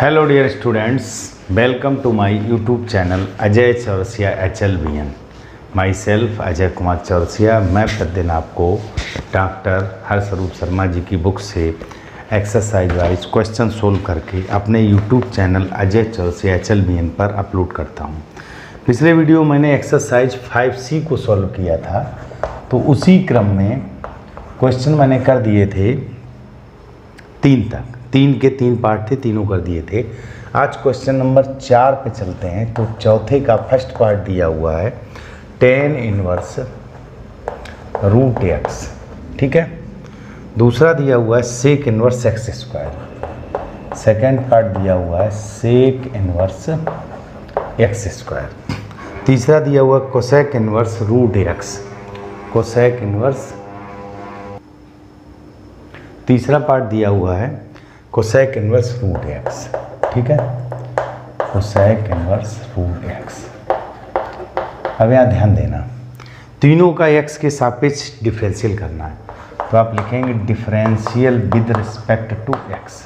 Hello dear students, welcome to my YouTube channel Ajay Chaurasia HLBN। Myself Ajay Kumar Chaurasia. मैं प्रतिदिन आपको doctor हर्षरूप Sharma ji की बुक से एक्सरसाइज वाइज क्वेश्चन सोल्व करके अपने YouTube channel Ajay Chaurasia HLBN पर अपलोड करता हूं। पिछले वीडियो मैंने एक्सरसाइज 5C को सॉल्व किया था, तो उसी क्रम में क्वेश्चन मैंने कर दिए थे 3 तक। 3 के 3 पार्ट थे, तीनों कर दिए थे। आज क्वेश्चन नंबर 4 पे चलते हैं। तो चौथे का फर्स्ट पार्ट दिया हुआ है tan इनवर्स रूट एक्स, ठीक है। दूसरा दिया हुआ है sec inverse x square. Second part दिया हुआ है सेक इनवर्स एक्स स्क्वायर। तीसरा दिया हुआ cosec inverse root X. Cosec inverse तीसरा पार्ट दिया हुआ है कोसेक इनवर्स रूट एक्स, ठीक है। Cosec inverse root X. अब यहाँ ध्यान देना, तीनों का एक्स के सापेक्ष डिफरेंशियल करना है, तो आप लिखेंगे differential with respect to X.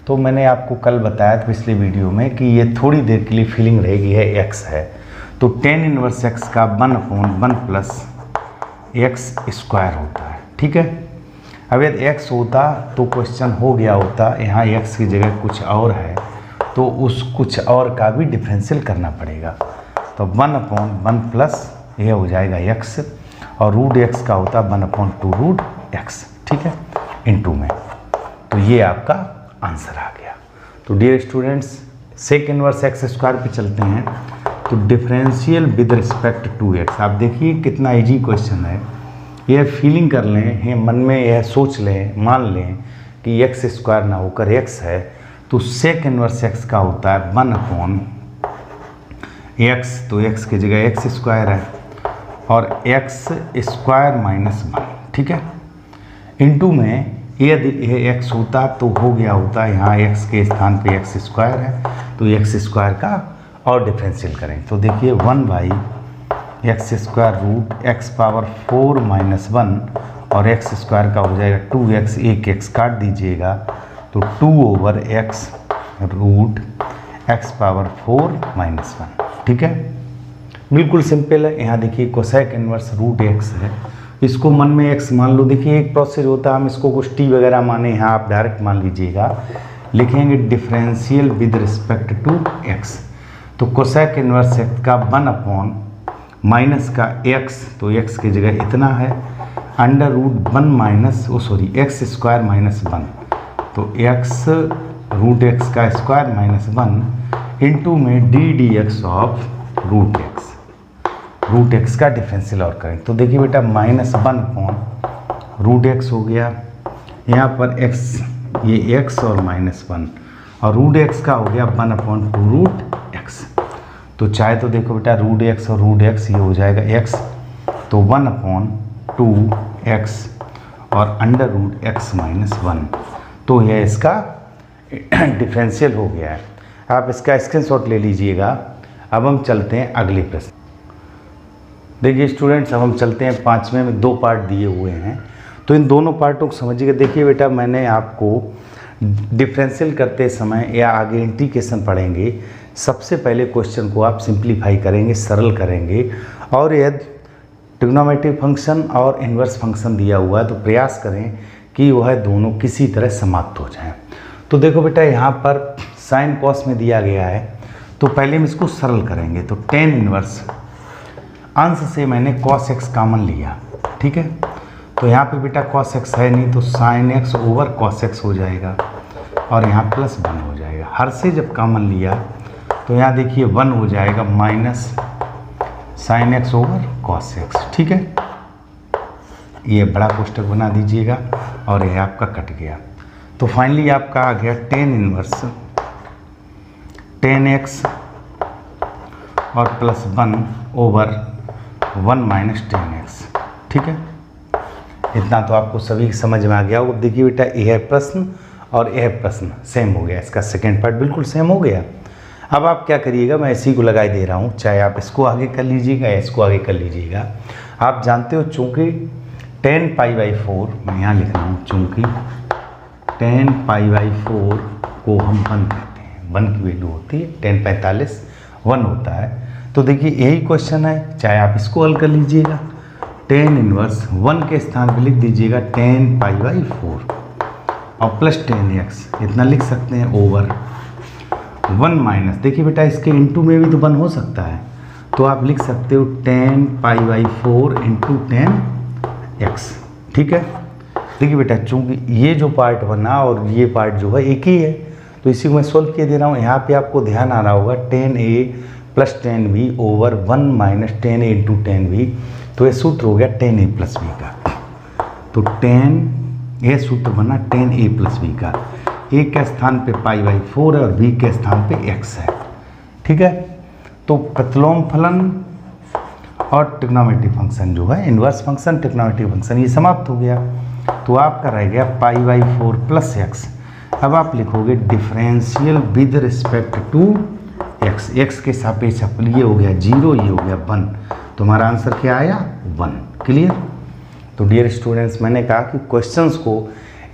तो मैंने आपको कल बताया था पिछले वीडियो में कि ये थोड़ी देर के लिए फीलिंग रहेगी है एक्स है, तो tan इनवर्स एक्स का 1/1 प्लस एक्स स्क्वायर होता है, ठीक है। अब यदि x होता तो क्वेश्चन हो गया होता, यहाँ x की जगह कुछ और है तो उस कुछ और का भी डिफरेंशियल करना पड़ेगा। तो 1/1 प्लस ये हो जाएगा x, और रूट x का होता 1/2 रूट x, ठीक है, इनटू में। तो ये आपका आंसर आ गया। तो dear students, sec inverse x square पे चलते हैं। तो differential with respect to x, आप देखिए कितना इजी क्वेश्चन है। यह फीलिंग कर लें, ये मन में यह सोच लें, मान लें कि एक्स स्क्वायर ना होकर एक्स है, तो सेक इनवर्स एक्स का होता है 1/x, तो एक्स की जगह एक्स स्क्वायर है, और एक्स स्क्वायर माइनस 1, ठीक है, इनटू में यदि यह एक्स होता तो हो गया होता, यहाँ एक्स के स्थान पे एक्स स्क्वायर है, तो एक्स स्क्वायर का और डिफरेंशियल करें। तो देखिए 1/x square root X power 4 minus 1, और एक्स स्क्वायर का हो जाएगा 2x, एक एक्स काट दीजिएगा, तो 2/x root X power 4 minus 1, ठीक है। बिल्कुल सिंपल है। यहाँ देखिए कोसेक इनवर्स रूट एक्स है, इसको मन में x मान लो। देखिए एक प्रोसेस होता है, हम इसको कुछ t वगैरह माने, यहाँ आप डायरेक्ट मान लीजिएगा। लिखेंगे differential with respect to x, तो कोसेक इनवर्स एक्स का 1/ माइनस का x, तो x की जगह इतना है, under root 1 minus x square minus 1, तो x रूट एक्स का स्क्वायर माइनस 1 इंटू में ddx ऑफ रूट एक्स का डिफरेंशियल और करें। तो देखिए बेटा -1 रूट एक्स हो गया, यहाँ पर x, ये x और -1, और रूट एक्स का हो गया 1/2 रूट एक्स। तो चाहे तो देखो बेटा रूट एक्स और रूट एक्स ये हो जाएगा x, तो 1/2 x और अंडर रूट x माइनस 1, तो यह इसका डिफरेंशियल हो गया है। आप इसका स्क्रीनशॉट ले लीजिएगा। अब हम चलते हैं अगले प्रश्न। देखिए स्टूडेंट्स, अब हम चलते हैं 5वें में। 2 पार्ट दिए हुए हैं, तो इन दोनों पार्टों को समझिएगा। देखिए बेटा, मैंने आपको डिफरेंशियल करते समय या आगे इंटीग्रेशन पढ़ेंगे, सबसे पहले क्वेश्चन को आप सिंप्लीफाई करेंगे, सरल करेंगे, और यदि ट्रिग्नोमेट्रिक फंक्शन और इन्वर्स फंक्शन दिया हुआ है तो प्रयास करें कि वह दोनों किसी तरह समाप्त हो जाएं। तो देखो बेटा, यहाँ पर साइन कॉस में दिया गया है, तो पहले हम इसको सरल करेंगे। तो tan इनवर्स अंश से मैंने cos x कॉमन लिया, ठीक है। तो यहाँ पे बेटा cos x है नहीं, तो sin x over cos x हो जाएगा, और यहाँ +1 हो जाएगा। हर से जब कॉमन लिया तो यहाँ देखिए 1 हो जाएगा minus sin x over cos x, ठीक है। ये बड़ा कोष्टक बना दीजिएगा, और यह आपका कट गया। तो फाइनली आपका आ गया tan इनवर्स tan x और +1 ओवर 1 माइनस tan x, ठीक है। इतना तो आपको सभी समझ में आ गया। अब देखिए बेटा, यह प्रश्न और यह प्रश्न सेम हो गया, इसका सेकेंड पार्ट बिल्कुल सेम हो गया। अब आप क्या करिएगा, मैं इसी को लगाई दे रहा हूँ, चाहे आप इसको आगे कर लीजिएगा या इसको आगे कर लीजिएगा। आप जानते हो चूँकि tan π/4, मैं यहाँ लिख रहा हूँ, चूँकि tan π/4 को हम 1 कहते हैं, 1 की वैल्यू होती है, 1045 1 होता है। तो देखिए यही क्वेश्चन है, चाहे आप इसको हल कर लीजिएगा, tan इनवर्स 1 के स्थान पे लिख दीजिएगा 10π/4 और प्लस 10x इतना लिख सकते हैं ओवर 1 माइनस, देखिए बेटा इसके इंटू में भी तो 1 हो सकता है, तो आप लिख सकते हो 10π/4 इंटू 10x। ठीक है, देखिए बेटा चूंकि ये जो पार्ट बना और ये पार्ट जो है एक ही है, तो इसी को मैं सोल्व किए दे रहा हूँ। यहाँ पे आपको ध्यान आ रहा होगा 10a plus 10b over 1 minus 10a into 10b, तो ये सूत्र हो गया 10a प्लस b का। तो 10 ये सूत्र बना 10a प्लस b का, a के स्थान पे π/4 है और b के स्थान पे x है। ठीक है, तो प्रतिलोम फलन और ट्रिग्नोमेट्रिक फंक्शन जो है, इन्वर्स फंक्शन ट्रिग्नोमेट्रिक फंक्शन, ये समाप्त हो गया। तो आपका रह गया π/4 प्लस x। अब आप लिखोगे differential with respect to x, x के सापेक्ष, ये हो गया 0, ये हो गया 1, तो हमारा आंसर क्या आया 1। क्लियर। तो डियर स्टूडेंट्स, मैंने कहा कि क्वेश्चंस को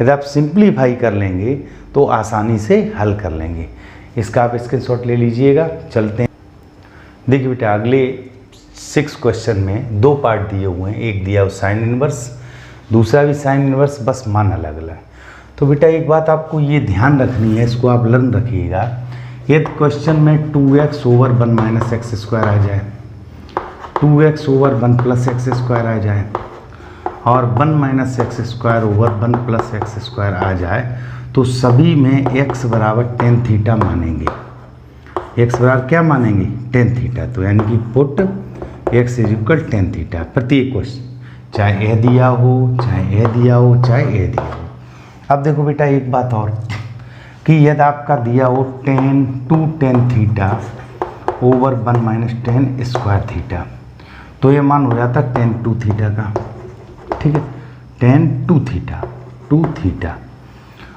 यदि आप सिंप्लीफाई कर लेंगे तो आसानी से हल कर लेंगे। इसका आप स्क्रीनशॉट ले लीजिएगा। चलते हैं, देखिए बेटा अगले 6 क्वेश्चन में 2 पार्ट दिए हुए हैं, एक दिया साइन इनवर्स, दूसरा भी साइन इनवर्स, बस मान अलग अलग। तो बेटा एक बात आपको ये ध्यान रखनी है, इसको आप लर्न रखिएगा। यदि क्वेश्चन में 2x over 1 minus x square आ जाए, 2x over 1 plus x square आ जाए और 1 minus x square over 1 plus x square आ जाए, तो सभी में x बराबर tan थीटा मानेंगे। x बराबर क्या मानेंगे? tan theta. तो यानी कि put x is equal tan theta प्रत्येक क्वेश्चन, चाहे ए दिया हो, चाहे ए दिया हो, चाहे ए दिया हो। अब देखो बेटा एक बात और कि यदि आपका दिया हो tan theta over 1 minus tan square theta, तो ये मान हो जाता tan 2 थीटा का। ठीक है, tan 2 थीटा।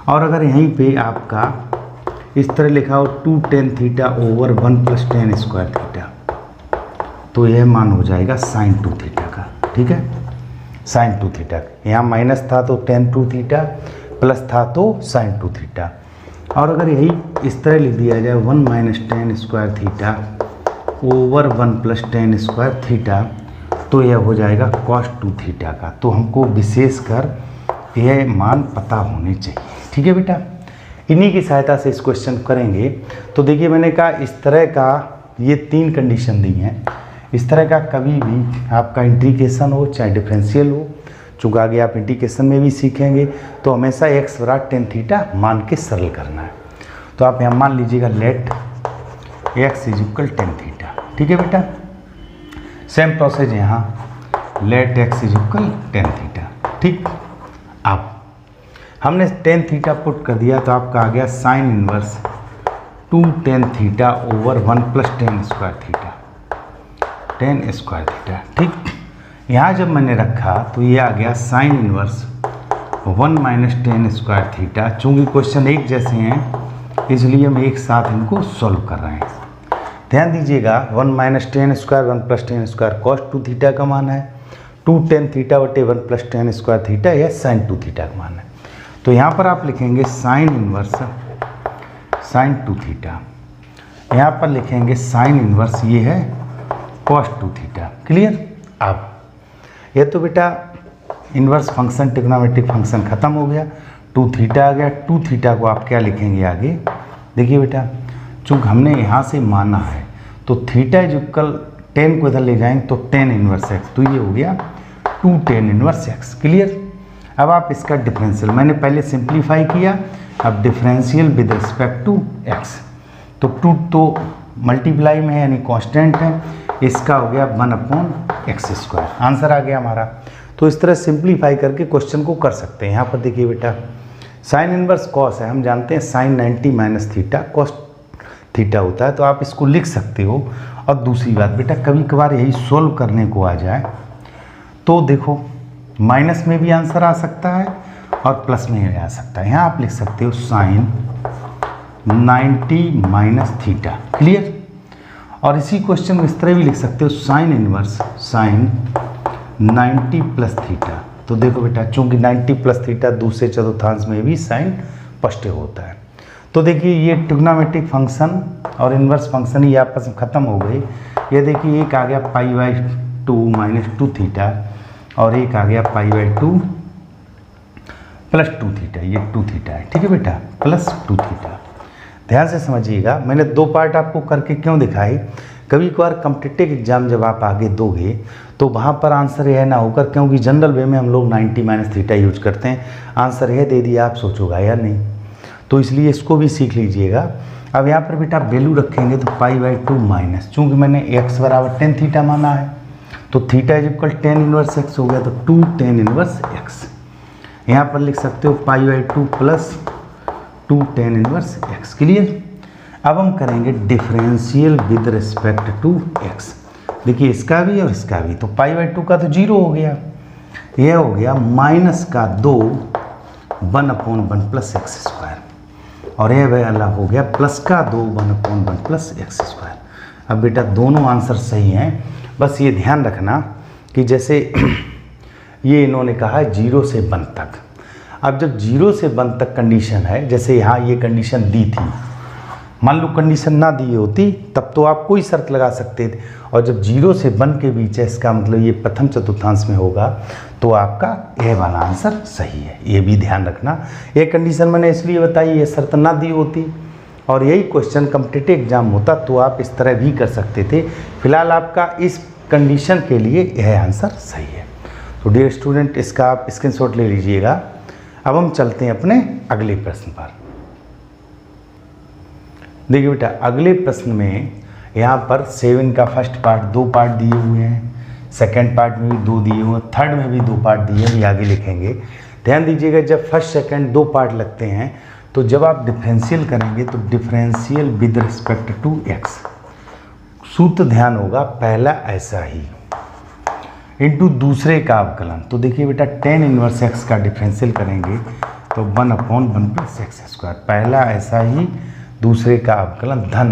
और अगर यहीं पे आपका इस तरह लिखा हो 2 tan theta over 1 plus tan square theta, तो यह मान हो जाएगा sin 2 थीटा का। ठीक है, sin 2 थीटा, यहाँ माइनस था तो tan 2 थीटा, प्लस था तो sin 2 थीटा। और अगर यही इस तरह लिख दिया जाए 1 minus tan square theta over 1 plus tan square theta, तो यह हो जाएगा cos 2 थीटा का। तो हमको विशेषकर यह मान पता होने चाहिए। ठीक है बेटा, इन्हीं की सहायता से इस क्वेश्चन करेंगे। तो देखिए मैंने कहा इस तरह का ये 3 कंडीशन दी हैं, इस तरह का कभी भी आपका इंटीग्रेशन हो चाहे डिफरेंशियल हो, चूँकि आगे आप इंटीग्रेशन में भी सीखेंगे, तो हमेशा x बराबर tan थीटा मान के सरल करना है। तो आप यहाँ मान लीजिएगा let x is equal tan theta. ठीक है बेटा, सेम प्रोसेस यहाँ let x is equal tan theta. ठीक, अब हमने tan थीटा पुट कर दिया, तो आपका आ गया sine inverse 2 tan theta over 1 plus tan square theta, tan square theta. ठीक, यहाँ जब मैंने रखा तो ये आ गया sine inverse 1 minus tan square theta. चूँकि क्वेश्चन एक जैसे हैं इसलिए हम एक साथ इनको सॉल्व कर रहे हैं। ध्यान दीजिएगा 1 minus tan square 1 plus tan square cos 2 theta का मान है, 2 tan थीटा बटे 1 प्लस tan स्क्वायर थीटा यह sin 2 थीटा का मान है। तो यहाँ पर आप लिखेंगे साइन इनवर्स sin 2 थीटा, यहाँ पर लिखेंगे साइन इनवर्स ये है cos 2 थीटा। क्लियर। अब ये तो बेटा इनवर्स फंक्शन ट्रिग्नोमेट्रिक फंक्शन खत्म हो गया, 2 थीटा आ गया। 2 थीटा को आप क्या लिखेंगे आगे? देखिए बेटा चूँकि हमने यहाँ से माना है तो थीटा इज इक्वल tan को इधर ले जाएंगे तो tan इनवर्स x, तो ये हो गया 2 tan इनवर्स x। क्लियर। अब आप इसका डिफरेंशियल, मैंने पहले सिंप्लीफाई किया, अब differential with respect to x, तो 2 तो मल्टीप्लाई में है यानी कांस्टेंट है, इसका हो गया 1/x स्क्वायर। आंसर आ गया हमारा। तो इस तरह सिंप्लीफाई करके क्वेश्चन को कर सकते हैं। यहाँ पर देखिए बेटा साइन इनवर्स कॉस है, हम जानते हैं sine 90 minus theta cos theta होता है, तो आप इसको लिख सकते हो। और दूसरी बात बेटा कभी कभार यही सोल्व करने को आ जाए तो देखो माइनस में भी आंसर आ सकता है और प्लस में भी आ सकता है। यहाँ आप लिख सकते हो साइन 90 माइनस थीटा। क्लियर। और इसी क्वेश्चन में इस तरह भी लिख सकते हो sine inverse sine 90 plus theta. तो देखो बेटा चूंकि 90 प्लस थीटा दूसरे चतुर्थांश में भी साइन पॉजिटिव होता है, तो देखिए ये ट्रिग्नोमेट्रिक फंक्शन और इन्वर्स फंक्शन ही आपस में ख़त्म हो गई। ये देखिए एक आ गया π/2 - 2 थीटा और एक आ गया π/2 + 2 थीटा। ये 2 थीटा है, ठीक है बेटा, +2 थीटा। ध्यान से समझिएगा, मैंने 2 पार्ट आपको करके क्यों दिखाई। कभी कभार कॉम्पिटिटिव एग्जाम जब आप आगे दोगे तो वहाँ पर आंसर यह ना होकर, क्योंकि जनरल वे में हम लोग 90 - थीटा यूज करते हैं, आंसर यह दे दिया आप सोचोगा या नहीं, तो इसलिए इसको भी सीख लीजिएगा। अब यहाँ पर बेटा वैल्यू रखेंगे तो π/2 माइनस, चूँकि मैंने x = tan थीटा माना है तो थीटा = tan इनवर्स x हो गया, तो 2 tan इनवर्स x। यहाँ पर लिख सकते हो π/2 + 2 tan इनवर्स x। क्लियर। अब हम करेंगे differential with respect to x। देखिए इसका भी और इसका भी, तो π/2 का तो 0 हो गया, यह हो गया -2 1/1 + x², और यह वाला हो गया +2 1/1 + x²। अब बेटा दोनों आंसर सही हैं, बस ये ध्यान रखना कि जैसे ये इन्होंने कहा 0 से 1 तक। अब जब 0 से 1 तक कंडीशन है, जैसे यहाँ ये कंडीशन दी थी, मान लो कंडीशन ना दी होती तब तो आप कोई शर्त लगा सकते थे, और जब 0 से 1 के बीच है, इसका मतलब ये प्रथम चतुर्थांश में होगा, तो आपका यह वाला आंसर सही है। ये भी ध्यान रखना, ये कंडीशन मैंने इसलिए बताई, ये शर्त ना दी होती और यही क्वेश्चन कॉम्पिटिटिव एग्जाम होता तो आप इस तरह भी कर सकते थे। फिलहाल आपका इस कंडीशन के लिए यह आंसर सही है। तो डियर स्टूडेंट, इसका आप स्क्रीनशॉट ले लीजिएगा। अब हम चलते हैं अपने अगले प्रश्न पर। देखिए बेटा, अगले प्रश्न में यहाँ पर 7 का फर्स्ट पार्ट 2 पार्ट दिए हुए हैं, सेकंड पार्ट में भी 2 दिए हुए हैं, थर्ड में भी 2 पार्ट दिए हैं, आगे लिखेंगे। ध्यान दीजिएगा, जब फर्स्ट सेकंड 2 पार्ट लगते हैं तो जब आप डिफरेंशियल करेंगे तो differential with respect to x, सूत्र ध्यान होगा पहला ऐसा ही इंटू दूसरे का अवकलन। तो देखिए बेटा, tan इनवर्स x का डिफरेंशियल करेंगे तो 1/1 + x², पहला ऐसा ही दूसरे का अवकलन धन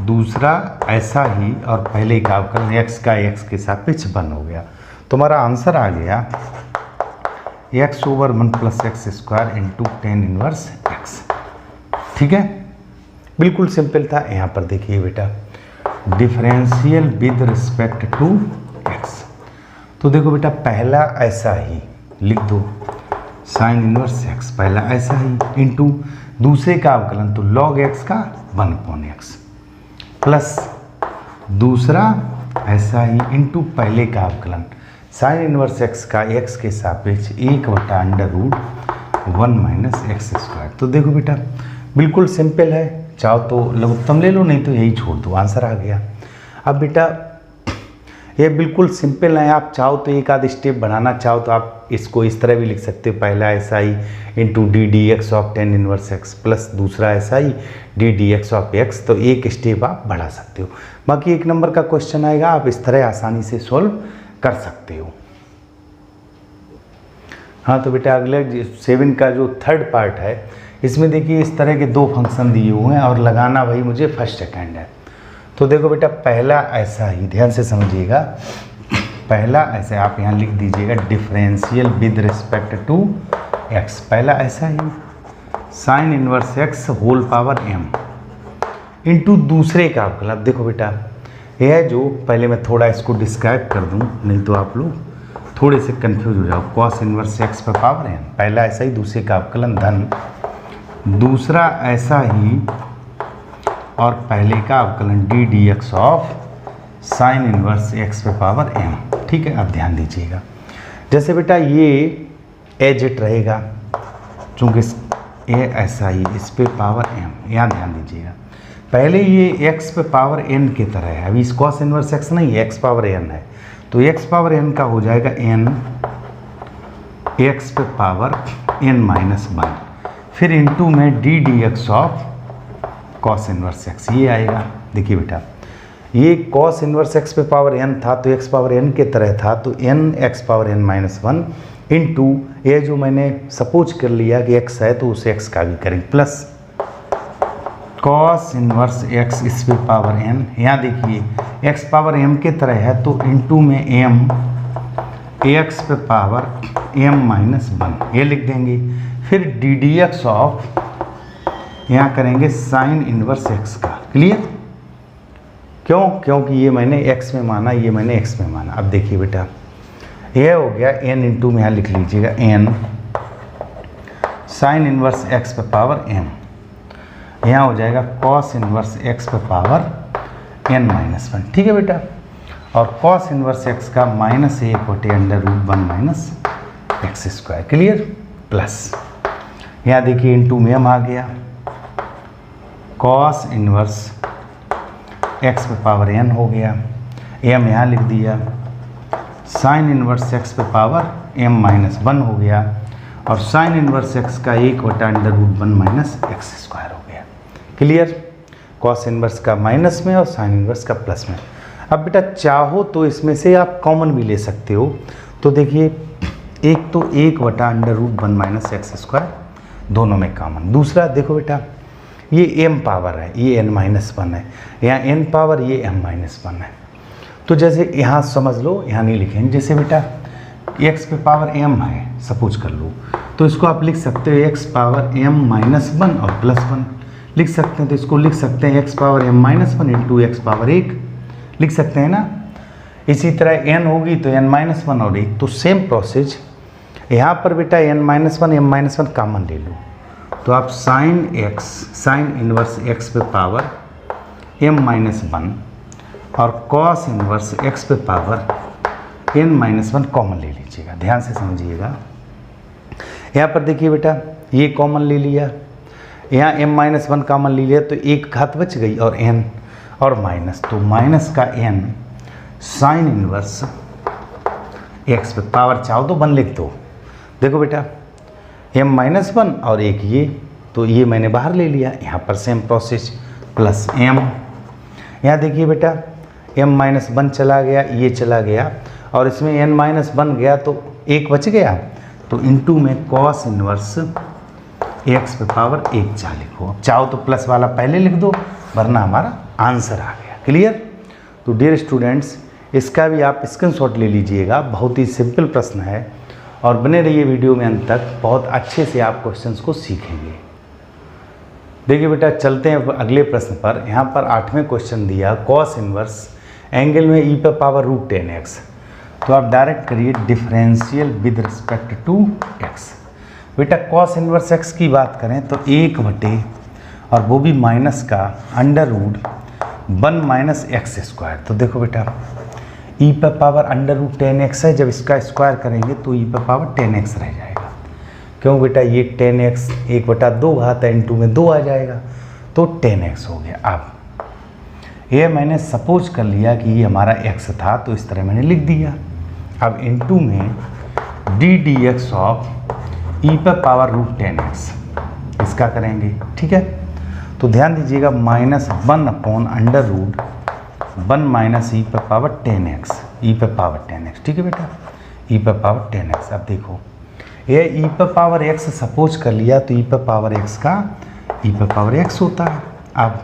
दूसरा ऐसा ही और पहले का अवकलन x का x के सापेक्ष 1 हो गया। तो हमारा आंसर आ गया x/1 + x² into tan inverse x। ठीक है, बिल्कुल सिंपल था। यहाँ पर देखिए बेटा, differential with respect to x। तो देखो बेटा, पहला ऐसा ही लिख दो sin इनवर्स x, पहला ऐसा ही इंटू दूसरे का अवकलन तो log x का 1/x प्लस दूसरा ऐसा ही इंटू पहले का अवकलन sin इनवर्स x का x के सापेक्ष 1/√1 - x²। तो देखो बेटा, बिल्कुल सिंपल है, चाहो तो लघुत्तम ले लो, नहीं तो यही छोड़ दो, आंसर आ गया। अब बेटा ये बिल्कुल सिंपल है, आप चाहो तो एक आध स्टेप बढ़ाना चाहो तो आप इसको इस तरह भी लिख सकते हो, पहला ऐसा ही into ddx of tan inverse x plus दूसरा ऐसा ही ddx ऑफ x। तो एक स्टेप आप बढ़ा सकते हो। बाकी 1 नंबर का क्वेश्चन आएगा, आप इस तरह आसानी से सॉल्व कर सकते हो। हाँ, तो बेटा अगले 7 का जो थर्ड पार्ट है, इसमें देखिए इस तरह के 2 फंक्शन दिए हुए हैं और लगाना वही मुझे फर्स्ट सेकेंड है। तो देखो बेटा, पहला ऐसा ही, ध्यान से समझिएगा, पहला ऐसे आप यहाँ लिख दीजिएगा differential with respect to x, पहला ऐसा ही sin inverse x whole power m into दूसरे का अवकलन। अब देखो बेटा, यह जो पहले मैं थोड़ा इसको डिस्क्राइब कर दूँ, नहीं तो आप लोग थोड़े से कंफ्यूज हो जाओ। cos इनवर्स x पर पावर m, पहला ऐसा ही दूसरे का अवकलन धन दूसरा ऐसा ही और पहले का अवकलन ddx of sin inverse x पे पावर m। ठीक है, अब ध्यान दीजिएगा, जैसे बेटा ये एज इट रहेगा, चूँकि ये ऐसा ही इस पे पावर m, यहाँ ध्यान दीजिएगा, पहले ये x पे पावर n की तरह है, अभी इस cos इनवर्स x नहीं, x पावर n है, तो x पावर n का हो जाएगा n x पे पावर n-1, फिर इंटू में ddx of cos inverse x, ये आएगा। देखिए बेटा, ये cos इनवर्स x पे पावर n था तो x पावर n के तरह था, तो n x power n-1 into ये जो मैंने सपोज कर लिया कि x है तो उसे x का भी करेंगे प्लस cos इनवर्स x इस पे पावर n, यहाँ देखिए x पावर m के तरह है तो इंटू में m x पे पावर m-1 ये लिख देंगे, फिर ddx ऑफ यहाँ करेंगे साइन इनवर्स एक्स का। क्लियर? क्यों? क्योंकि ये मैंने एक्स में माना, ये मैंने एक्स में माना। अब देखिए बेटा, ये हो गया एन इंटू में यहाँ लिख लीजिएगा एन साइन इनवर्स एक्स पे पावर एन, यहाँ हो जाएगा कॉस इनवर्स एक्स पे पावर एन माइनस वन। ठीक है बेटा? और कॉस इनवर्स एक्स का -1/√1 minus x square. Clear? Plus यहाँ देखिए इंटू में एम आ गया, कॉस इनवर्स एक्स पे पावर एन हो गया, एम यहाँ लिख दिया, साइन इनवर्स एक्स पे पावर एम माइनस वन हो गया, और साइन इनवर्स एक्स का 1/√1 माइनस एक्स स्क्वायर हो गया। क्लियर? कॉस इनवर्स का माइनस में और साइन इनवर्स का प्लस में। अब बेटा चाहो तो इसमें से आप कॉमन भी ले सकते हो। तो देखिए, एक तो 1/√1 माइनस एक्स स्क्वायर दोनों में कॉमन। दूसरा देखो बेटा, ये m पावर है, ये n-1 है, यहाँ n पावर, ये m-1 है। तो जैसे यहाँ समझ लो, यहाँ नहीं लिखेंगे। जैसे बेटा x पे पावर m है, सपोज कर लो, तो इसको आप लिख सकते हो x पावर m-1 और +1 लिख सकते हैं। तो इसको लिख सकते हैं x power m-1 into x power 1 लिख सकते हैं ना। इसी तरह n होगी तो n-1 और 1। तो सेम प्रोसेस यहाँ पर बेटा n-1 m-1 कॉमन ले लो, तो आप साइन इनवर्स x पे पावर m-1 और कॉस इनवर्स x पे पावर n-1 कॉमन ले लीजिएगा। ध्यान से समझिएगा। यहाँ पर देखिए बेटा, ये कॉमन ले लिया, यहाँ m-1 कॉमन ले लिया, तो एक घात बच गई और n और माइनस, तो माइनस का n साइन इनवर्स x पे पावर चाहो तो 1 लिख दो। देखो बेटा m-1 और एक ये, तो ये मैंने बाहर ले लिया। यहाँ पर सेम प्रोसेस प्लस m। यहाँ देखिए बेटा m-1 चला गया, ये चला गया, और इसमें n-1 गया तो एक बच गया, तो इंटू में कॉस इनवर्स x पे पावर 1 चाह लिखो। चाहो तो प्लस वाला पहले लिख दो, वरना हमारा आंसर आ गया। क्लियर? तो डियर स्टूडेंट्स, इसका भी आप स्क्रीनशॉट ले लीजिएगा। बहुत ही सिंपल प्रश्न है, और बने रहिए वीडियो में अंत तक, बहुत अच्छे से आप क्वेश्चंस को सीखेंगे। देखिए बेटा, चलते हैं अगले प्रश्न पर। यहाँ पर 8वें क्वेश्चन दिया, कॉस इनवर्स एंगल में e पे पावर √10x। तो आप डायरेक्ट करिए differential with respect to x। बेटा कॉस इनवर्स x की बात करें तो 1 और वो भी माइनस का √1 माइनस एक्स स्क्वायर। तो देखो बेटा e पे पावर √10x है, जब इसका स्क्वायर करेंगे तो e पे पावर 10x रह जाएगा। क्यों बेटा? ये 10x 1/2 घात है, इंटू में 2 आ जाएगा, तो 10x हो गया। अब ये मैंने सपोज कर लिया कि ये हमारा x था, तो इस तरह मैंने लिख दिया। अब इंटू में ddx ऑफ e पे पावर √10x, इसका करेंगे। ठीक है? तो ध्यान दीजिएगा, -1/√1 माइनस e पे पावर 10x, e पे पावर 10x। ठीक है बेटा? e पे पावर 10x। अब देखो, ये e पे पावर x सपोज कर लिया, तो e पे पावर x का e पे पावर x होता है। अब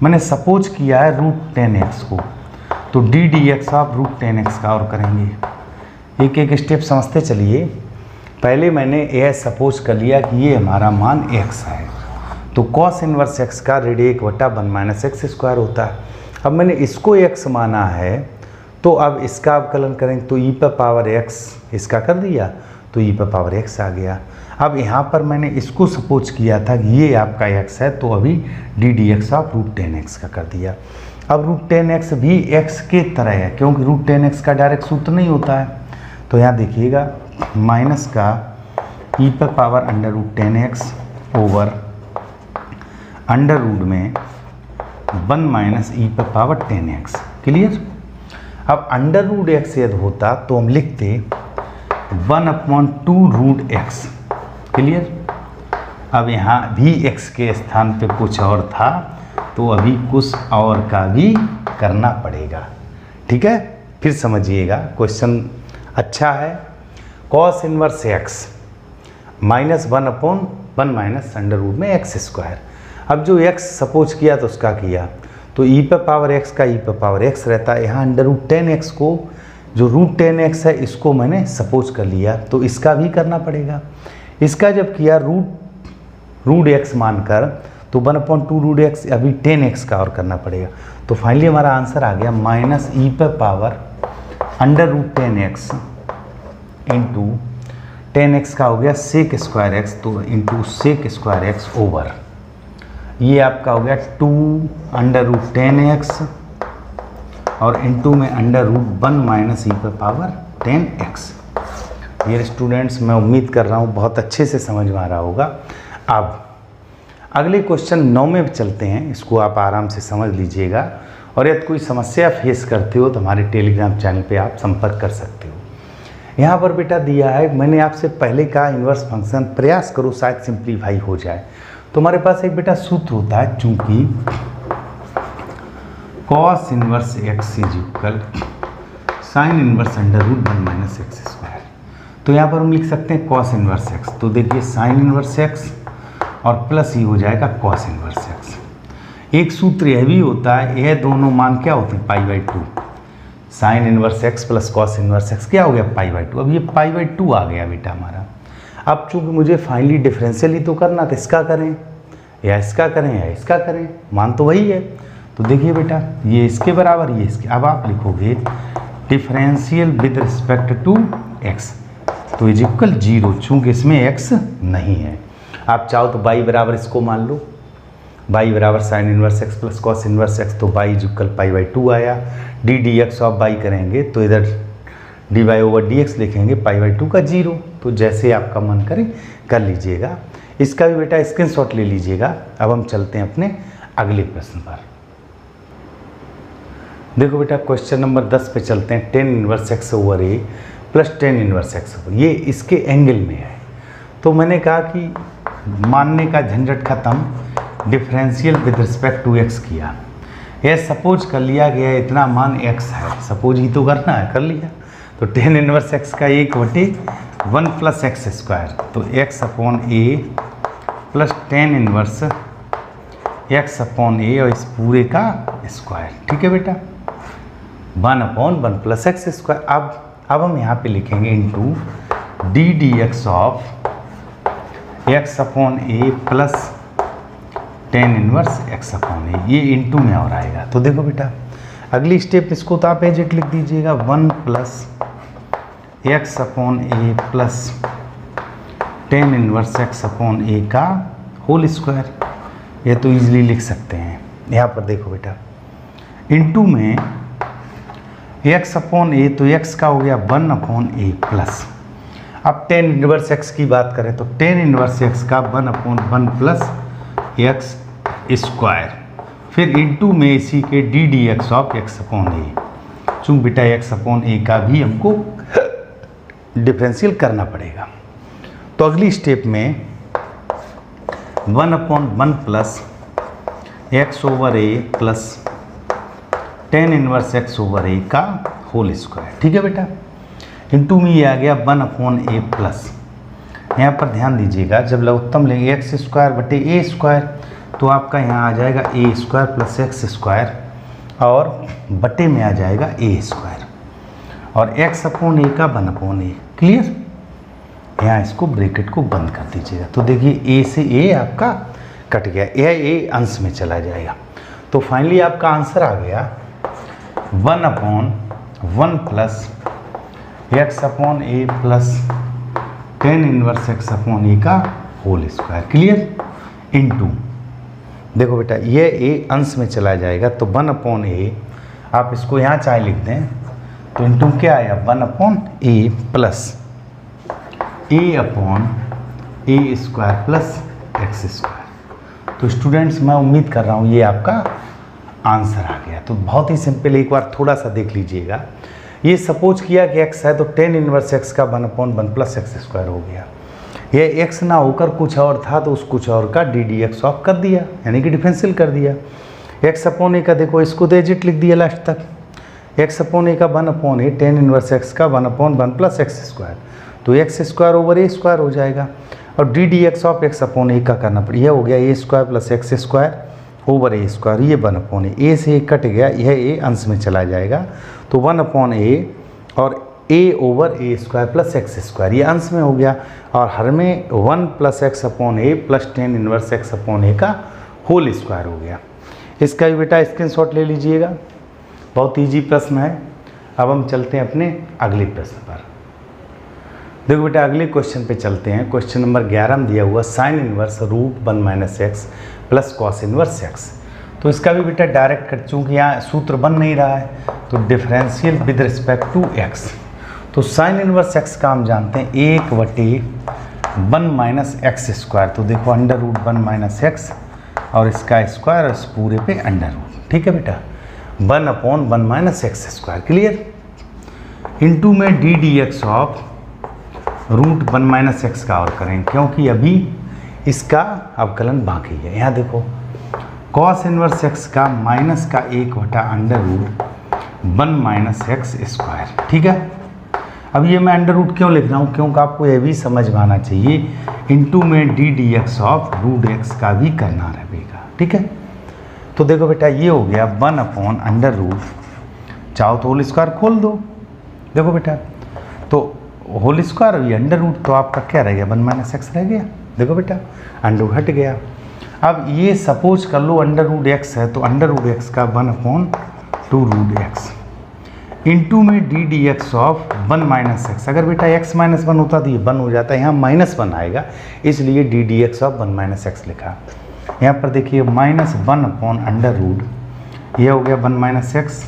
मैंने सपोज किया है √10x को, तो ddx ऑफ √10x का और करेंगे। एक एक स्टेप समझते चलिए। पहले मैंने यह सपोज कर लिया कि ये हमारा मान x है, तो कॉस इनवर्स x का √1/1 माइनस एक्स स्क्वायर होता है। अब मैंने इसको x माना है, तो अब इसका अवकलन करेंगे, तो e पे पावर x इसका कर दिया, तो e पे पावर x आ गया। अब यहाँ पर मैंने इसको सपोज किया था कि ये आपका x है, तो अभी ddx ऑफ √10x का कर दिया। अब √10x भी x के तरह है, क्योंकि √10x का डायरेक्ट सूत्र नहीं होता है। तो यहाँ देखिएगा, माइनस का e पे पावर √10x ओवर √ में 1 माइनस e पे पावर 10x। क्लियर? अब √x यदि होता तो हम लिखते 1/2√x। क्लियर? अब यहाँ भी x के स्थान पे कुछ और था, तो अभी कुछ और का भी करना पड़ेगा। ठीक है? फिर समझिएगा, क्वेश्चन अच्छा है। कॉस इनवर्स x -1/1 माइनस √ में एक्स स्क्वायर। अब जो x सपोज किया तो उसका किया, तो e पे पावर x का e पे पावर x रहता है। यहाँ √10x को, जो √10x है, इसको मैंने सपोज कर लिया, तो इसका भी करना पड़ेगा। इसका जब किया √x मानकर, तो 1/2√x, अभी 10x का और करना पड़ेगा। तो फाइनली हमारा आंसर आ गया -e⁻√10x इंटू 10x का हो गया sec²x, तो इंटू sec²x ओवर ये आपका हो गया 2√10x और इंटू में √1 -e⁻10x। ये स्टूडेंट्स मैं उम्मीद कर रहा हूँ बहुत अच्छे से समझ में आ रहा होगा। अब अगले क्वेश्चन 9 में चलते हैं, इसको आप आराम से समझ लीजिएगा और यदि कोई समस्या फेस करते हो तो हमारे टेलीग्राम चैनल पे आप संपर्क कर सकते हो। यहाँ पर बेटा दिया है, मैंने आपसे पहले कहा इन्वर्स फंक्शन प्रयास करो शायद सिंप्लीफाई हो जाए। तो हमारे पास एक बेटा सूत्र होता है, चूंकि cos inverse x is equal sine inverse √1 - x²। तो यहाँ पर हम लिख सकते हैं cos इनवर्स x, तो देखिए साइन इनवर्स x और प्लस ही हो जाएगा cos इनवर्स x। एक सूत्र यह भी होता है, यह दोनों मान क्या होते हैं π/2, sine inverse x plus cos inverse x क्या हो गया π/2। अब ये π/2 आ गया बेटा हमारा। अब चूंकि मुझे फाइनली डिफरेंशियल ही तो करना था, इसका करें या इसका करें या इसका करें, मान तो वही है। तो देखिए बेटा ये इसके बराबर ये इसके, अब आप लिखोगे differential with respect to x, तो इज इक्वल 0, चूँकि इसमें x नहीं है। आप चाहो तो y बराबर इसको मान लो, y बराबर sign inverse x plus cos inverse x, तो y इज इक्वल π/2 आया। ddx ऑफ y करेंगे तो इधर dy/dx लिखेंगे π/2 का 0। तो जैसे आपका मन करे कर लीजिएगा, इसका भी बेटा स्क्रीनशॉट ले लीजिएगा। अब हम चलते हैं अपने अगले प्रश्न पर। देखो बेटा क्वेश्चन नंबर 10 पे चलते हैं। 10 inverse x over a plus 10 inverse x over, ये इसके एंगल में है। तो मैंने कहा कि मानने का झंझट खत्म, differential with respect to x किया। यह सपोज कर लिया गया इतना मान x है, सपोज ही तो करना है, कर लिया। तो 10 इनवर्स x का 1/1 प्लस x², तो x/a प्लस 10 इनवर्स x/a और इस पूरे का स्क्वायर, ठीक है बेटा, 1/1 प्लस x²। अब हम यहाँ पे लिखेंगे into ddx of x/a plus 10 inverse x/a, ये इंटू में और आएगा। तो देखो बेटा अगली स्टेप, इसको तो आप एज इट लिख दीजिएगा 1 plus x/a plus 10 inverse x/a का होल स्क्वायर, ये तो इजीली लिख सकते हैं। यहाँ पर देखो बेटा इंटू में x/a, तो x का हो गया 1/a प्लस, अब 10 इनवर्स x की बात करें तो 10 इनवर्स x का 1/1 प्लस x², फिर इंटू में इसी के ddx ऑफ x/a। चूँकि बेटा x/a का भी हमको डिफरेंशियल करना पड़ेगा। तो अगली स्टेप में 1/1 plus x/a plus 10 inverse x/a का होल स्क्वायर, ठीक है बेटा। इंटू में ये आ गया 1/a प्लस, यहाँ पर ध्यान दीजिएगा जब लघुत्तम लेंगे x²/a², तो आपका यहाँ आ जाएगा a² प्लस x² और बटे में आ जाएगा a² और x/a का 1/a, क्लियर। यहाँ इसको ब्रैकेट को बंद कर दीजिएगा। तो देखिए a से a आपका कट गया, यह a अंश में चला जाएगा। तो फाइनली आपका आंसर आ गया 1/1 plus x/a plus 10 inverse x/a का होल स्क्वायर, क्लियर, इनटू देखो बेटा ये a अंश में चला जाएगा, तो 1/a आप इसको यहाँ चाहे लिख दें, तो इंटू क्या आया 1/a plus a/a² plus x²। तो स्टूडेंट्स मैं उम्मीद कर रहा हूँ ये आपका आंसर आ गया। तो बहुत ही सिंपल, एक बार थोड़ा सा देख लीजिएगा। ये सपोज किया कि x है तो 10 इनवर्स x का 1/1 प्लस x² हो गया। ये x ना होकर कुछ और था तो उस कुछ और का ddx ऑफ कर दिया, यानी कि डिफरेंशियल कर दिया। x/a का देखो इसको तो एजिट लिख दिया लास्ट तक, x/a का 1/a 10 इनवर्स x का 1/1 प्लस x², तो x² ओवर a² हो जाएगा और ddx ऑफ x/a का करना पड़ेगा, यह हो गया a² plus x² over a², ये 1/a, a से a कट गया, यह a अंश में चला जाएगा, तो 1/a और a over a² plus x², ये अंश में हो गया और हर में 1 plus x/a plus 10 inverse x/a का होल स्क्वायर हो गया। इसका भी बेटा स्क्रीनशॉट ले लीजिएगा, बहुत ईजी प्रश्न है। अब हम चलते हैं अपने अगले प्रश्न पर। देखो बेटा अगले क्वेश्चन पे चलते हैं। क्वेश्चन नंबर 11 में दिया हुआ sine inverse root 1 minus X plus cos inverse X. तो इसका भी बेटा डायरेक्ट कर, चूँकि यहाँ सूत्र बन नहीं रहा है तो differential with respect to X. तो साइन इनवर्स एक्स का हम जानते हैं 1/1 माइनस एक्स स्क्वायर। तो देखो अंडर रूट 1 माइनस एक्स और इसका स्क्वायर और इस पूरे पे अंडर रूट। ठीक है बेटा, 1/1 minus x square. Clear? Into में D D x of root 1 minus x का और करेंगे, क्योंकि अभी इसका अवकलन बाकी है। यहाँ देखो कॉस इनवर्स एक्स का माइनस का 1/√1 माइनस एक्स स्क्वायर। ठीक है, अब ये मैं अंडर रूट क्यों लिख रहा हूँ, क्योंकि आपको ये भी समझ में आना चाहिए इनटू में D D x of root X का भी करना रहेगा। ठीक है, तो देखो बेटा ये हो गया 1/√, चाहो तो होल स्क्वायर खोल दो। देखो बेटा तो होल स्क्वायर और ये अंडर रूट, तो आपका क्या रह गया 1 माइनस एक्स रह गया। देखो बेटा अंडर रूट हट गया। अब ये सपोज कर लो अंडर रूट एक्स है, तो अंडर रूट एक्स का 1/√x इंटू में D D x of 1 minus x. अगर बेटा x माइनस 1 होता तो ये 1 हो जाता है, यहाँ -1 आएगा, इसलिए D D x of 1 minus x लिखा। यहाँ पर देखिए -1/√, ये हो गया 1 माइनस एक्स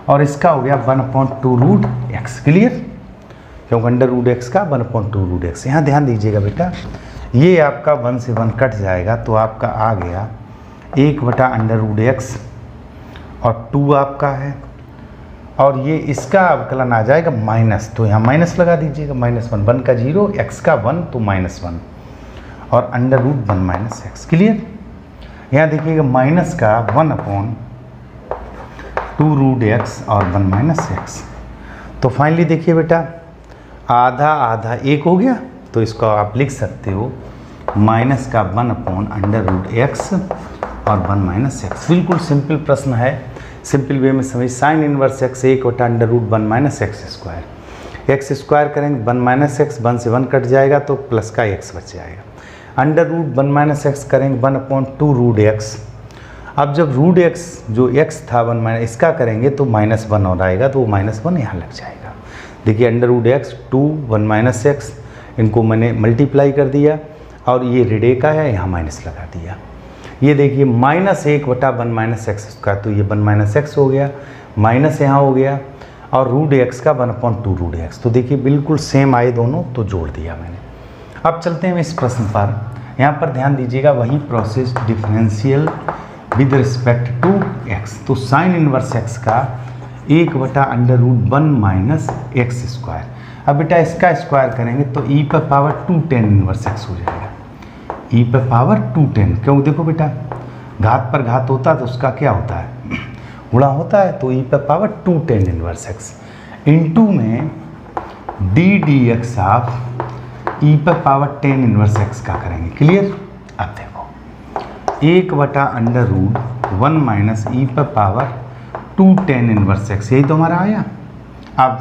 और इसका हो गया 1/2√x। क्लियर? क्योंकि अंडर रूट एक्स का 1/2√x। यहाँ ध्यान दीजिएगा बेटा, ये आपका 1 से 1 कट जाएगा तो आपका आ गया 1/√x और 2 आपका है, और ये इसका अवकलन आ जाएगा माइनस, तो यहाँ माइनस लगा दीजिएगा, -1, 1 का 0, x का 1 तो -1 और under root 1 minus X. Clear? यहाँ देखिएगा माइनस का 1/2√x और 1 माइनस एक्स। तो फाइनली देखिए बेटा आधा आधा 1 हो गया, तो इसको आप लिख सकते हो माइनस का 1/√x और 1 माइनस एक्स। बिल्कुल सिंपल प्रश्न है, सिंपल वे में समझ। Sign inverse x 1/√1 minus x square, x square करेंगे 1 माइनस एक्स, 1 से 1 कट जाएगा तो प्लस का x बच जाएगा। अंडर रूट 1 माइनस एक्स करेंगे 1/2√x। अब जब रूट x जो x था 1 माइनस, इसका करेंगे तो -1 और आएगा, तो -1 यहाँ लग जाएगा। देखिए under root x 2 1 minus X, इनको मैंने मल्टीप्लाई कर दिया और ये ऋण का है, यहाँ माइनस लगा दिया। ये देखिए -1/1 माइनस एक्स स्क्वायर, तो ये 1 माइनस एक्स हो गया, माइनस यहाँ हो गया और रूट एक्स का 1/2√x। तो देखिए बिल्कुल सेम आए दोनों, तो जोड़ दिया मैंने। अब चलते हैं इस प्रश्न पर। यहाँ पर ध्यान दीजिएगा वही process, differential with respect to x। तो साइन इनवर्स x का 1/√1 माइनस एक्स स्क्वायर। अब बेटा इसका स्क्वायर करेंगे तो e⁻2 tan इनवर्स x हो जाएगा, e⁻2 tan। क्यों? देखो बेटा घात पर घात होता है तो उसका क्या होता है, गुणा होता है, तो e⁻2 tan inverse x into में D D x of e⁻tan inverse x का करेंगे। क्लियर? अब देखो 1/√1 minus e⁻2 tan inverse x, यही तो हमारा आया। अब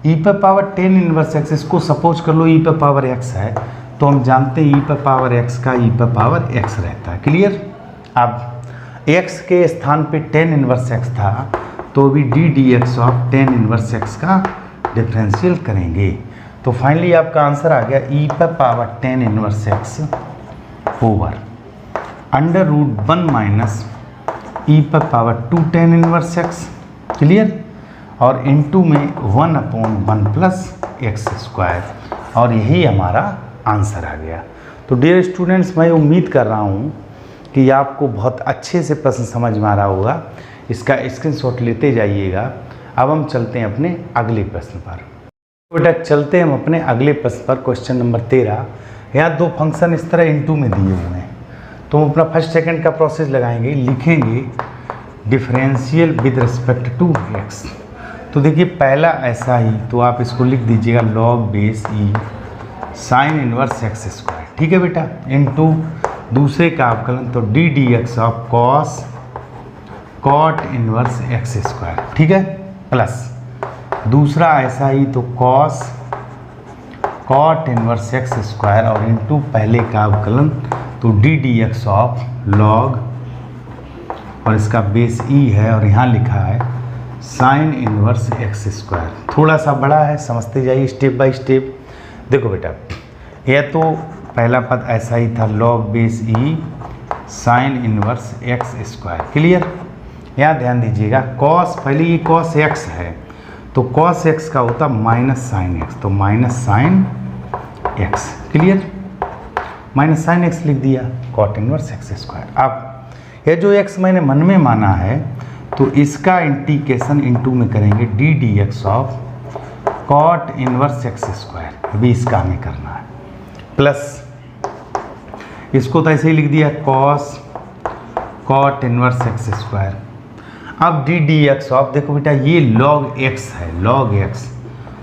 e⁻tan इनवर्स x, इसको सपोज कर लो e⁻x है, तो हम जानते हैं e⁻x का e⁻x रहता है। क्लियर? अब x के स्थान पे tan इनवर्स x था, तो भी D D x of tan inverse x का डिफरेंशियल करेंगे। तो फाइनली आपका आंसर आ गया e⁻tan inverse x over √1 minus e⁻2 tan inverse x। Clear? और इनटू में 1/1 प्लस एक्स स्क्वायर, और यही हमारा आंसर आ गया। तो डियर स्टूडेंट्स, मैं उम्मीद कर रहा हूँ कि आपको बहुत अच्छे से प्रश्न समझ में आ रहा होगा। इसका स्क्रीनशॉट लेते जाइएगा। अब हम चलते हैं अपने अगले प्रश्न पर। बेटा चलते हैं हम अपने अगले प्रश्न पर, क्वेश्चन नंबर 13। यहाँ 2 फंक्शन इस तरह इनटू में दिए हुए हैं, तो हम अपना फर्स्ट सेकंड का प्रोसेस लगाएंगे, लिखेंगे differential with respect to x। तो देखिए पहला ऐसा ही, तो आप इसको लिख दीजिएगा log base e sine inverse x square. ठीक है बेटा, इनटू दूसरे का अवकलन, तो d D x of cot inverse x square. ठीक है, प्लस दूसरा ऐसा ही, तो कॉट इनवर्स एक्स स्क्वायर और इनटू पहले का अवकलन, तो d D x of log, और इसका बेस ई है और यहाँ लिखा है साइन इनवर्स एक्स स्क्वायर। थोड़ा सा बड़ा है, समझते जाइए स्टेप बाय स्टेप। देखो बेटा, यह तो पहला पद ऐसा ही था, log base e sine inverse x square. Clear? यहाँ ध्यान दीजिएगा, कॉस, पहले ये कॉस एक्स है तो कॉस एक्स का होता माइनस साइन एक्स, तो minus sine x. Clear? Minus sine x लिख दिया, कॉट इनवर्स एक्स स्क्वायर। अब यह जो एक्स मैंने मन में माना है तो इसका इंटीग्रेशन इनटू में करेंगे d D x of cot inverse x square, अभी इसका हमें करना है, प्लस इसको तो ऐसे ही लिख दिया cos cot inverse x square. अब डी डी एक्स ऑफ, देखो बेटा ये लॉग एक्स है, लॉग एक्स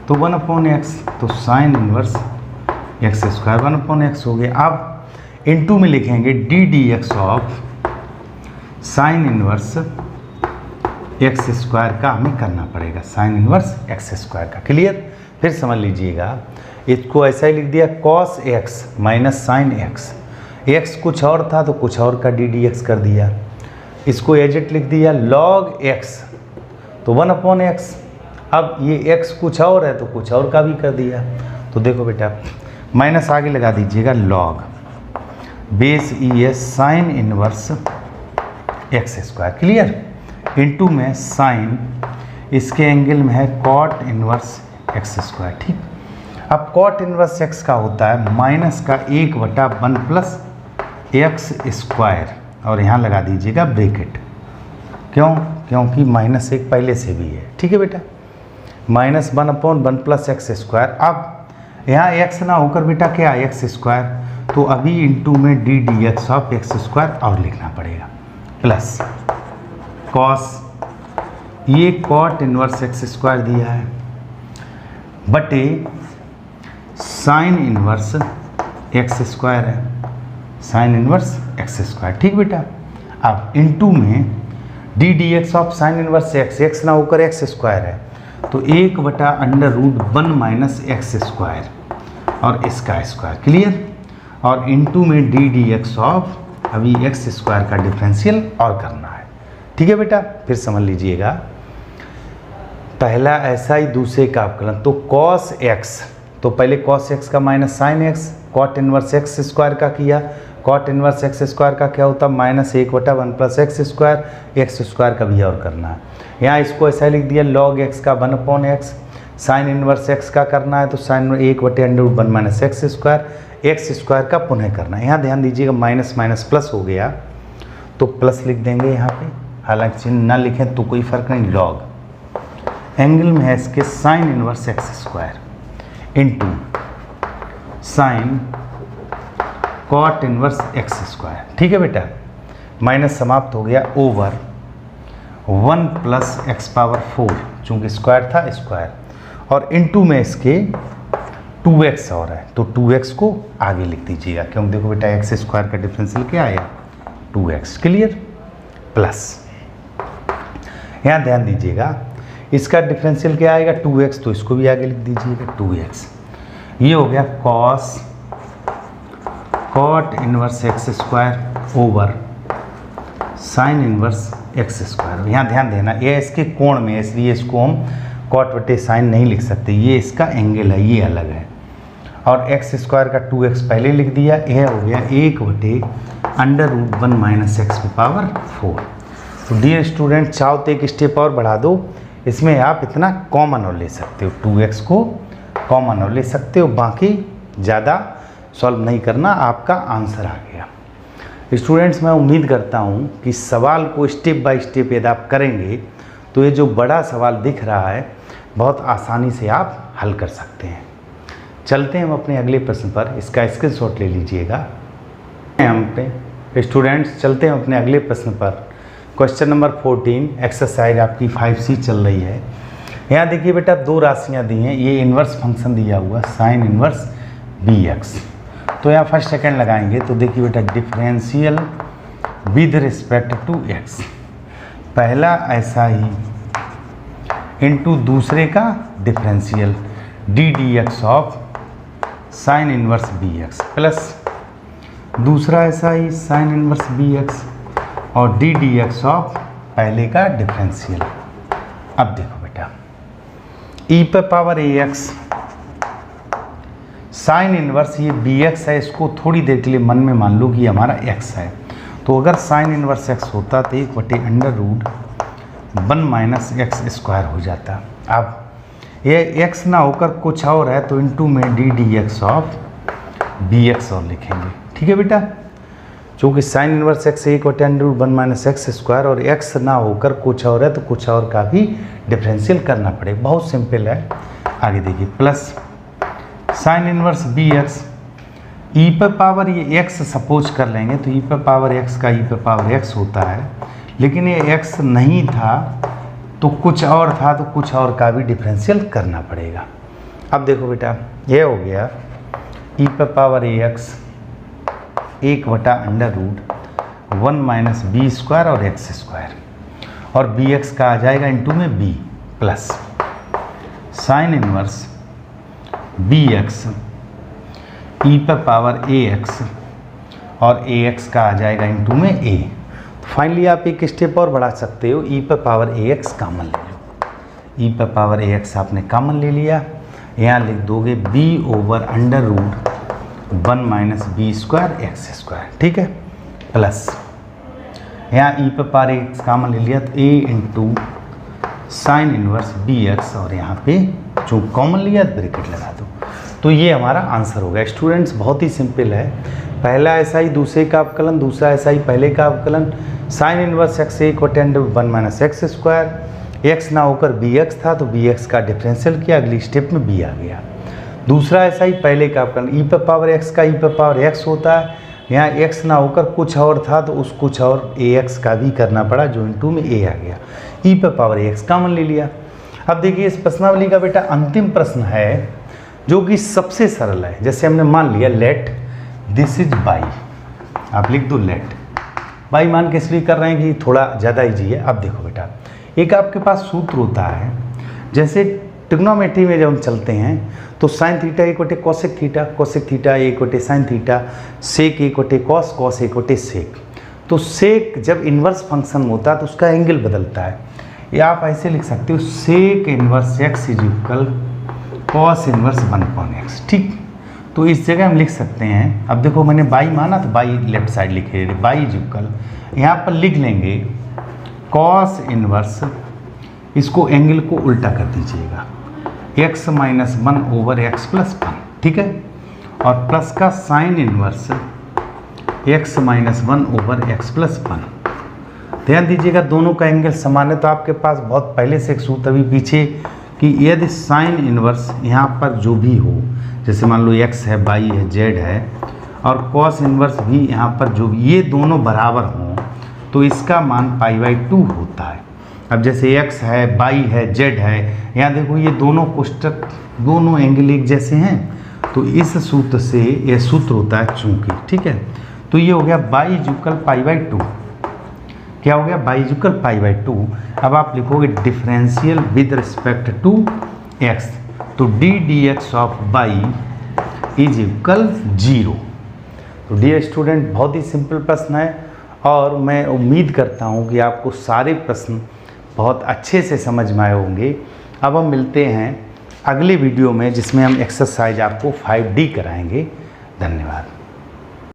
तो 1/x, तो sine inverse x square 1/x हो गया। अब इनटू में लिखेंगे D D x of sine inverse x square का हमें करना पड़ेगा, साइन इनवर्स एक्स स्क्वायर का। क्लियर? फिर समझ लीजिएगा, इसको ऐसा ही लिख दिया cos x minus sine x, x कुछ और था तो कुछ और का डी डी एक्स कर दिया, इसको एजेट लिख दिया लॉग एक्स तो 1/x। अब ये एक्स कुछ और है तो कुछ और का भी कर दिया, तो देखो बेटा माइनस आगे लगा दीजिएगा, log base E S sign inverse x square. Clear? Into में साइन, इसके एंगल में है कॉट इनवर्स एक्स स्क्वायर। ठीक, अब कॉट इनवर्स एक्स का होता है माइनस का 1/1 प्लस एक्स स्क्वायर, और यहाँ लगा दीजिएगा ब्रैकेट। क्यों? क्योंकि -1 पहले से भी है। ठीक है बेटा, -1/1 प्लस एक्स स्क्वायर। अब यहाँ एक्स ना होकर बेटा क्या एक्स स्क्वायर, तो अभी इनटू में D D x of x square और लिखना पड़ेगा, प्लस कॉस, ये कॉट इनवर्स एक्स स्क्वायर दिया है बटे साइन इनवर्स एक्स स्क्वायर है, साइन इनवर्स एक्स स्क्वायर। ठीक बेटा, अब इनटू में D D x of sine inverse x, x ना होकर एक्स स्क्वायर है तो 1/√1 माइनस एक्स स्क्वायर और इसका स्क्वायर। क्लियर? और इनटू में डी डी एक्स ऑफ अभी एक्स स्क्वायर का डिफरेंशियल और करना है। ठीक है बेटा, फिर समझ लीजिएगा, पहला ऐसा ही दूसरे का अवकलन, तो कॉस एक्स, तो पहले कॉस एक्स का minus sine x, cot inverse x square का किया, कॉट इनवर्स एक्स स्क्वायर का क्या होता है -1/1 plus x square, x square का भी और करना है। यहाँ इसको ऐसा लिख दिया लॉग एक्स का 1/x, साइन इनवर्स एक्स का करना है तो sine 1/√1 minus x square, x square का पुनः करना है। यहाँ ध्यान दीजिएगा माइनस माइनस प्लस हो गया तो प्लस लिख देंगे यहाँ पे, हालांकि चिन्ह ना लिखें तो कोई फर्क नहीं, लॉग एंगल में है इसके sine inverse x square into sine cot inverse x square. ठीक है बेटा, माइनस समाप्त हो गया ओवर 1 प्लस एक्स पावर 4, चूँकि स्क्वायर था स्क्वायर, और इनटू में इसके 2x और है तो 2x को आगे लिख दीजिएगा, क्योंकि देखो बेटा एक्स स्क्वायर का डिफरेंशियल क्या आया 2x। क्लियर? प्लस यहाँ ध्यान दीजिएगा, इसका डिफरेंशियल क्या आएगा 2x, तो इसको भी आगे लिख दीजिएगा 2x। ये हो गया cos cot inverse x square over sine inverse x square. यहाँ ध्यान देना, ये इसके कोण में है इसलिए इसको हम कॉट बटे साइन नहीं लिख सकते, ये इसका एंगल है, ये अलग है। और एक्स स्क्वायर का 2x पहले लिख दिया, यह हो गया 1/√1 माइनस एक्स की पावर 4। तो डियर स्टूडेंट, चाहो तो एक स्टेप और बढ़ा दो, इसमें आप इतना कॉमन और ले सकते हो, 2x को कॉमन और ले सकते हो, बाकी ज़्यादा सॉल्व नहीं करना, आपका आंसर आ गया। स्टूडेंट्स, मैं उम्मीद करता हूँ कि सवाल को स्टेप बाय स्टेप यदि आप करेंगे तो ये जो बड़ा सवाल दिख रहा है बहुत आसानी से आप हल कर सकते हैं। चलते हैं हम अपने अगले प्रश्न पर, इसका स्क्रीनशॉट ले लीजिएगा। हम पे स्टूडेंट्स चलते हैं अपने अगले प्रश्न पर। क्वेश्चन नंबर 14, एक्सरसाइज आपकी 5C चल रही है। यहाँ देखिए बेटा, दो राशियाँ दी हैं, ये इन्वर्स फंक्शन दिया हुआ साइन इन्वर्स bx, तो यहाँ फर्स्ट सेकंड लगाएंगे तो देखिए बेटा differential with respect to x, पहला ऐसा ही इनटू दूसरे का differential d D x of sine inverse bx plus दूसरा ऐसा ही साइन इनवर्स बी एक्स और डी डी एक्स ऑफ पहले का डिफरेंशियल। अब देखो बेटा, ई पे power a x sine inverse ये बी एक्स है, इसको थोड़ी देर के लिए मन में मान लो कि हमारा एक्स है। तो अगर साइन इनवर्स एक्स होता तो 1/√1 माइनस एक्स स्क्वायर हो जाता। अब ये एक्स ना होकर कुछ और है तो इनटू में D D x of b x और लिखेंगे। ठीक है बेटा, चूँकि sine inverse x 1/√1 minus x square और एक्स ना होकर कुछ और है तो कुछ और का भी डिफरेंशियल करना पड़ेगा। बहुत सिंपल है। आगे देखिए, plus sine inverse b x e पे पावर ये एक्स सपोज कर लेंगे तो ई पे पावर एक्स का ई पे पावर एक्स होता है, लेकिन ये एक्स नहीं था तो कुछ और था तो कुछ और का भी डिफरेंशियल करना पड़ेगा। अब देखो बेटा, ये हो गया ई पे power a x 1/√1 minus b square और एक्स स्क्वायर, और बी एक्स का आ जाएगा इनटू में b, plus sine inverse b x e पे पावर ए एक्स और ए एक्स का आ जाएगा इनटू में ए। तो फाइनली आप एक स्टेप और बढ़ा सकते हो, ई पे पावर ए एक्स कॉमन ले लो। ई पे पावर ए एक्स आपने कॉमन ले लिया, यहाँ लिख दोगे b/√1 minus b square x square. ठीक है, प्लस यहाँ ई पे पावर ए एक्स कॉमन ले लिया तो a into sine inverse b x, और यहाँ पे जो कॉमन लिया ब्रैकेट लगा दो। तो ये हमारा आंसर हो गया। स्टूडेंट्स बहुत ही सिंपल है, पहला ऐसा ही दूसरे का अवकलन, दूसरा ऐसा ही पहले का अवकलन। Sign inverse x 1/√1 minus x square, x ना होकर बी एक्स था तो बी एक्स का डिफरेंशियल किया, अगली स्टेप में बी आ गया। दूसरा ऐसा ही पहले का अवकलन, ई पे पावर एक्स का ई पे पावर एक्स होता है, यहाँ एक्स ना होकर कुछ और था तो उस कुछ और ए एक्स का भी करना पड़ा, जो इनटू में ए आ गया। ई पे पावर एक्स कॉमन ले लिया। अब देखिए इस प्रश्नावली का बेटा अंतिम प्रश्न है जो कि सबसे सरल है। जैसे हमने मान लिया लेट दिस इज बाई, आप लिख दो लेट बाई, मान के इसलिए कर रहे हैं कि थोड़ा ज़्यादा ईजी है। अब देखो बेटा, एक आपके पास सूत्र होता है, जैसे ट्रिग्नोमेट्री में जब हम चलते हैं तो sine theta = cosec theta, cosec theta = sine theta, sec = cos, cos = sec. तो सेक जब इन्वर्स फंक्शन होता है तो उसका एंगल बदलता है, या आप ऐसे लिख सकते हो sec inverse x = cos inverse 1/x। ठीक, तो इस जगह हम लिख सकते हैं, अब देखो मैंने बाई माना तो बाई लेफ्ट साइड लिखे, बाई = यहाँ पर लिख लेंगे कॉस इन्वर्स, इसको एंगल को उल्टा कर दीजिएगा, x - 1/x + 1। ठीक है, और प्लस का साइन इन्वर्स x - 1/x + 1। ध्यान दीजिएगा दोनों का एंगल समान है, तो आपके पास बहुत पहले से एक सूत्र अभी पीछे कि यदि साइन इन्वर्स यहाँ पर जो भी हो, जैसे मान लो x है, बाई है, z है, और कॉस इन्वर्स भी यहाँ पर जो भी, ये दोनों बराबर हों तो इसका मान π/2 होता है। अब जैसे x है, बाई है, z है, यहाँ देखो ये दोनों कोष्टक, दोनों एंगल एक जैसे हैं, तो इस सूत्र से ये सूत्र होता है चूंकि। ठीक है, तो ये हो गया बाई = π/2। क्या हो गया? बाई = π/2। अब आप लिखोगे differential with respect to x, तो d D x of by = 0। तो डियर स्टूडेंट, बहुत ही सिंपल प्रश्न है, और मैं उम्मीद करता हूँ कि आपको सारे प्रश्न बहुत अच्छे से समझ में आए होंगे। अब हम मिलते हैं अगले वीडियो में, जिसमें हम एक्सरसाइज आपको 5D कराएंगे। धन्यवाद।